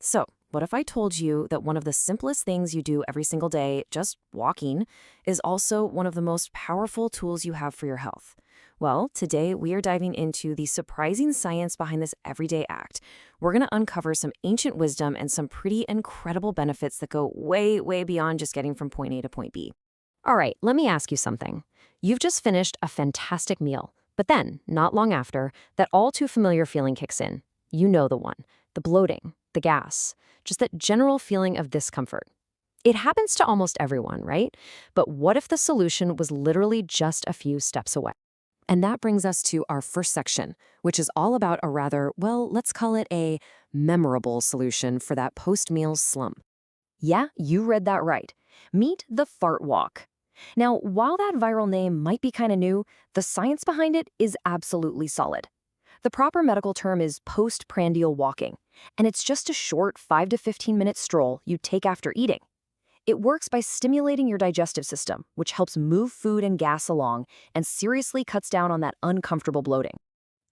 So, what if I told you that one of the simplest things you do every single day, just walking, is also one of the most powerful tools you have for your health? Well, today we are diving into the surprising science behind this everyday act. We're going to uncover some ancient wisdom and some pretty incredible benefits that go way, way beyond just getting from point A to point B. All right, let me ask you something. You've just finished a fantastic meal, but then, not long after, that all too familiar feeling kicks in. You know the one, the bloating, the gas, just that general feeling of discomfort. It happens to almost everyone, right? But what if the solution was literally just a few steps away? And that brings us to our first section, which is all about a rather, well, let's call it a memorable solution for that post-meal slump. Yeah, you read that right. Meet the fart walk. Now, while that viral name might be kind of new, the science behind it is absolutely solid. The proper medical term is postprandial walking, and it's just a short 5 to 15-minute stroll you take after eating. It works by stimulating your digestive system, which helps move food and gas along and seriously cuts down on that uncomfortable bloating.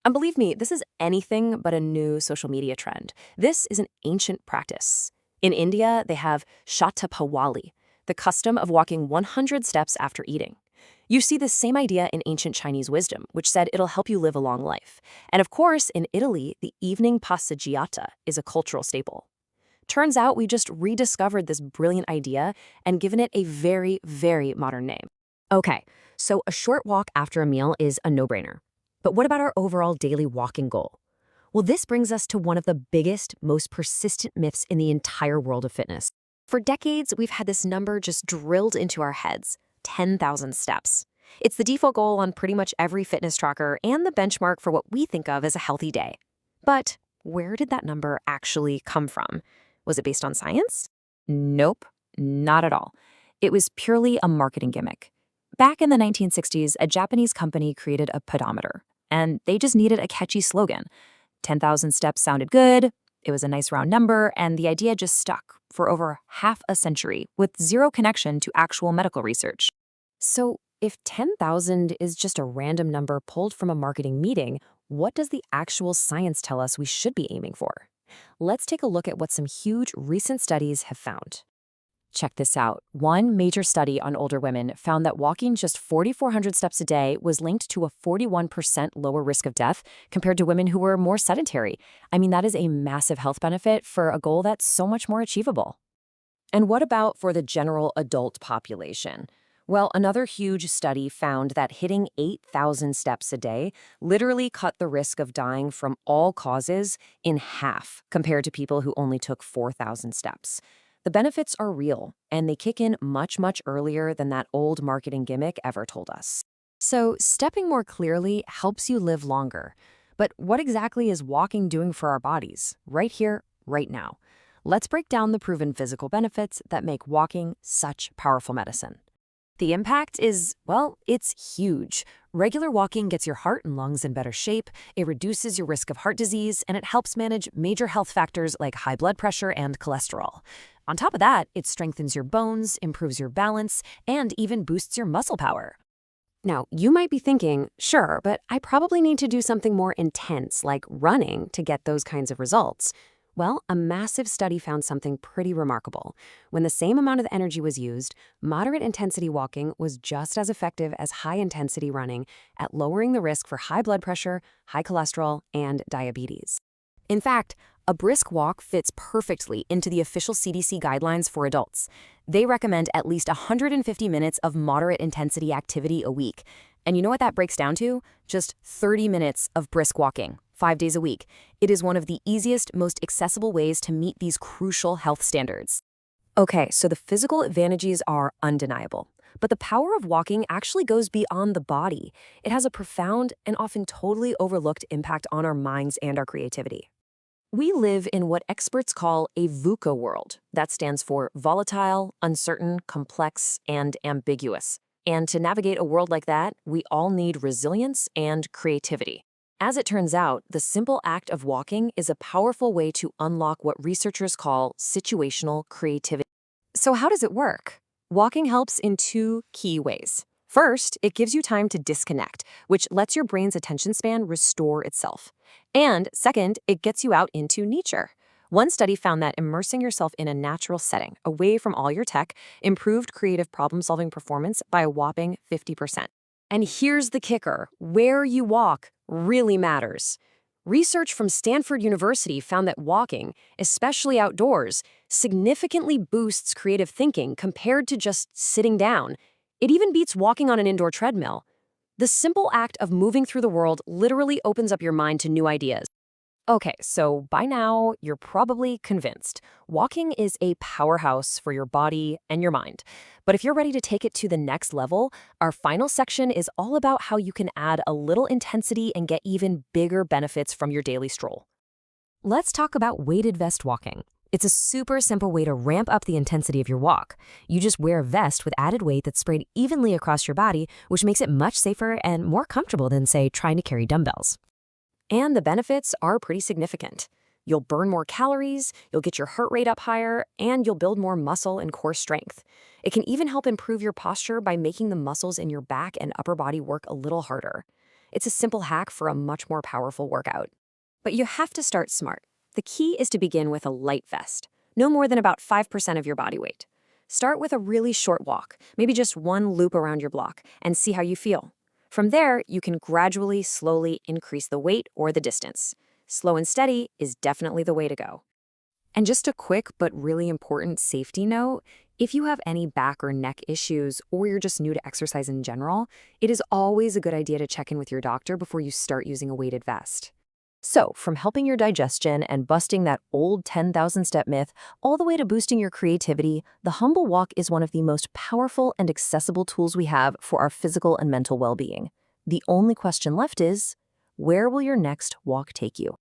And believe me, this is anything but a new social media trend. This is an ancient practice. In India, they have Shatapawali, the custom of walking 100 steps after eating. You see the same idea in ancient Chinese wisdom, which said it'll help you live a long life. And of course, in Italy, the evening passeggiata is a cultural staple. Turns out we just rediscovered this brilliant idea and given it a very, very modern name. Okay, so a short walk after a meal is a no-brainer. But what about our overall daily walking goal? Well, this brings us to one of the biggest, most persistent myths in the entire world of fitness. For decades, we've had this number just drilled into our heads, 10,000 steps. It's the default goal on pretty much every fitness tracker and the benchmark for what we think of as a healthy day. But where did that number actually come from? Was it based on science? Nope, not at all. It was purely a marketing gimmick. Back in the 1960s, a Japanese company created a pedometer, and they just needed a catchy slogan. 10,000 steps sounded good, it was a nice round number, and the idea just stuck for over half a century with zero connection to actual medical research. So if 10,000 is just a random number pulled from a marketing meeting, what does the actual science tell us we should be aiming for? Let's take a look at what some huge recent studies have found. Check this out. One major study on older women found that walking just 4,400 steps a day was linked to a 41% lower risk of death compared to women who were more sedentary. I mean, that is a massive health benefit for a goal that's so much more achievable. And what about for the general adult population? Well, another huge study found that hitting 8,000 steps a day literally cut the risk of dying from all causes in half compared to people who only took 4,000 steps. The benefits are real, and they kick in much, much earlier than that old marketing gimmick ever told us. So, stepping more clearly helps you live longer. But what exactly is walking doing for our bodies, right here, right now? Let's break down the proven physical benefits that make walking such powerful medicine. The impact is, well, it's huge. Regular walking gets your heart and lungs in better shape, it reduces your risk of heart disease, and it helps manage major health factors like high blood pressure and cholesterol. On top of that, it strengthens your bones, improves your balance, and even boosts your muscle power. Now, you might be thinking, sure, but I probably need to do something more intense, like running, to get those kinds of results. Well, a massive study found something pretty remarkable. When the same amount of energy was used, moderate intensity walking was just as effective as high intensity running at lowering the risk for high blood pressure, high cholesterol, and diabetes. In fact, a brisk walk fits perfectly into the official CDC guidelines for adults. They recommend at least 150 minutes of moderate intensity activity a week. And you know what that breaks down to? Just 30 minutes of brisk walking, 5 days a week. It is one of the easiest, most accessible ways to meet these crucial health standards. Okay, so the physical advantages are undeniable. But the power of walking actually goes beyond the body. It has a profound and often totally overlooked impact on our minds and our creativity. We live in what experts call a VUCA world. That stands for volatile, uncertain, complex, and ambiguous. And to navigate a world like that, we all need resilience and creativity. As it turns out, the simple act of walking is a powerful way to unlock what researchers call situational creativity. So how does it work? Walking helps in two key ways. First, it gives you time to disconnect, which lets your brain's attention span restore itself. And second, it gets you out into nature. One study found that immersing yourself in a natural setting, away from all your tech, improved creative problem-solving performance by a whopping 50%. And here's the kicker: where you walk really matters. Research from Stanford University found that walking, especially outdoors, significantly boosts creative thinking compared to just sitting down. It even beats walking on an indoor treadmill. The simple act of moving through the world literally opens up your mind to new ideas. Okay, so by now, you're probably convinced. Walking is a powerhouse for your body and your mind. But if you're ready to take it to the next level, our final section is all about how you can add a little intensity and get even bigger benefits from your daily stroll. Let's talk about weighted vest walking. It's a super simple way to ramp up the intensity of your walk. You just wear a vest with added weight that's sprayed evenly across your body, which makes it much safer and more comfortable than, say, trying to carry dumbbells. And the benefits are pretty significant. You'll burn more calories, you'll get your heart rate up higher, and you'll build more muscle and core strength. It can even help improve your posture by making the muscles in your back and upper body work a little harder. It's a simple hack for a much more powerful workout. But you have to start smart. The key is to begin with a light vest, no more than about 5% of your body weight. Start with a really short walk, maybe just one loop around your block, and see how you feel. From there, you can gradually, slowly increase the weight or the distance. Slow and steady is definitely the way to go. And just a quick but really important safety note, if you have any back or neck issues or you're just new to exercise in general, it is always a good idea to check in with your doctor before you start using a weighted vest. So, from helping your digestion and busting that old 10,000-step myth, all the way to boosting your creativity, the Humble Walk is one of the most powerful and accessible tools we have for our physical and mental well-being. The only question left is, where will your next walk take you?